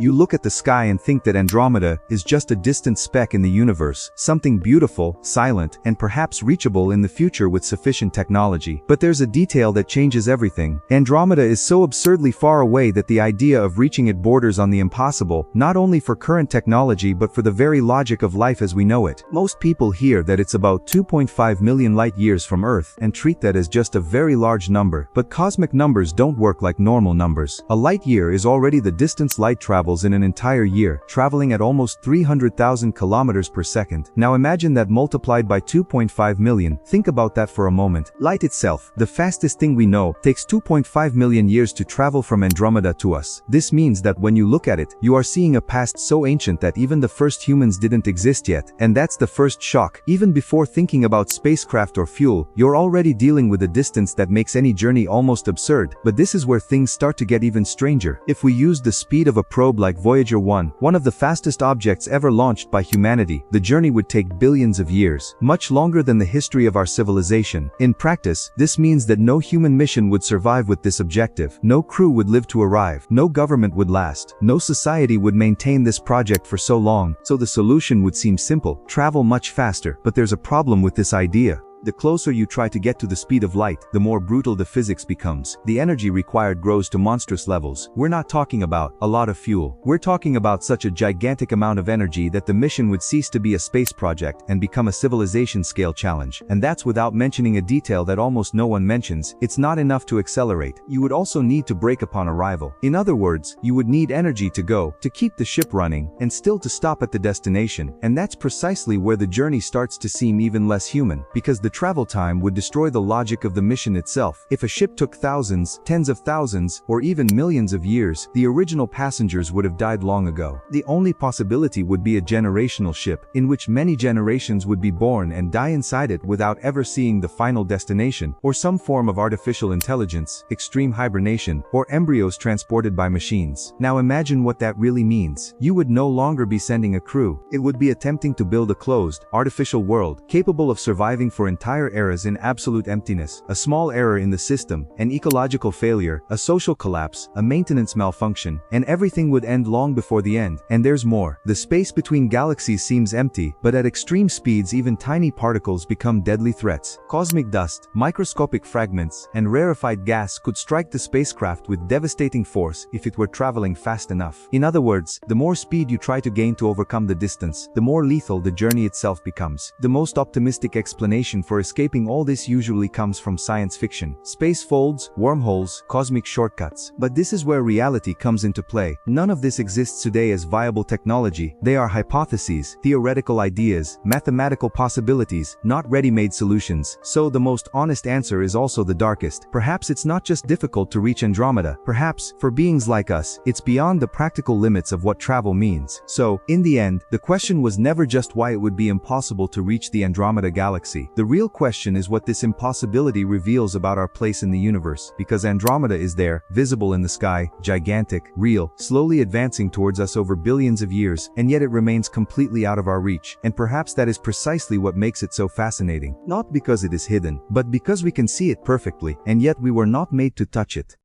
You look at the sky and think that Andromeda is just a distant speck in the universe, something beautiful, silent, and perhaps reachable in the future with sufficient technology. But there's a detail that changes everything. Andromeda is so absurdly far away that the idea of reaching it borders on the impossible, not only for current technology but for the very logic of life as we know it. Most people hear that it's about 2.5 million light-years from Earth and treat that as just a very large number. But cosmic numbers don't work like normal numbers. A light-year is already the distance light travels in an entire year, traveling at almost 300,000 kilometers per second. Now imagine that multiplied by 2.5 million. Think about that for a moment. Light itself, the fastest thing we know, takes 2.5 million years to travel from Andromeda to us. This means that when you look at it, you are seeing a past so ancient that even the first humans didn't exist yet. And that's the first shock. Even before thinking about spacecraft or fuel, you're already dealing with a distance that makes any journey almost absurd. But this is where things start to get even stranger. If we use the speed of a probe like Voyager 1, one of the fastest objects ever launched by humanity, the journey would take billions of years, much longer than the history of our civilization. In practice, this means that no human mission would survive with this objective. No crew would live to arrive. No government would last. No society would maintain this project for so long. So the solution would seem simple: travel much faster. But there's a problem with this idea. The closer you try to get to the speed of light, the more brutal the physics becomes. The energy required grows to monstrous levels. We're not talking about a lot of fuel. We're talking about such a gigantic amount of energy that the mission would cease to be a space project and become a civilization-scale challenge. And that's without mentioning a detail that almost no one mentions: it's not enough to accelerate. You would also need to brake upon arrival. In other words, you would need energy to go, to keep the ship running, and still to stop at the destination. And that's precisely where the journey starts to seem even less human, because the travel time would destroy the logic of the mission itself. If a ship took thousands, tens of thousands, or even millions of years, the original passengers would have died long ago. The only possibility would be a generational ship, in which many generations would be born and die inside it without ever seeing the final destination, or some form of artificial intelligence, extreme hibernation, or embryos transported by machines. Now imagine what that really means. You would no longer be sending a crew. It would be attempting to build a closed, artificial world, capable of surviving for entire eras in absolute emptiness. A small error in the system, an ecological failure, a social collapse, a maintenance malfunction, and everything would end long before the end. And there's more. The space between galaxies seems empty, but at extreme speeds even tiny particles become deadly threats. Cosmic dust, microscopic fragments, and rarefied gas could strike the spacecraft with devastating force if it were traveling fast enough. In other words, the more speed you try to gain to overcome the distance, the more lethal the journey itself becomes. The most optimistic explanation for escaping all this usually comes from science fiction. Space folds, wormholes, cosmic shortcuts. But this is where reality comes into play. None of this exists today as viable technology. They are hypotheses, theoretical ideas, mathematical possibilities, not ready-made solutions. So the most honest answer is also the darkest. Perhaps it's not just difficult to reach Andromeda. Perhaps, for beings like us, it's beyond the practical limits of what travel means. So, in the end, the question was never just why it would be impossible to reach the Andromeda galaxy. The real question is what this impossibility reveals about our place in the universe, because Andromeda is there, visible in the sky, gigantic, real, slowly advancing towards us over billions of years, and yet it remains completely out of our reach. And perhaps that is precisely what makes it so fascinating. Not because it is hidden, but because we can see it perfectly, and yet we were not made to touch it.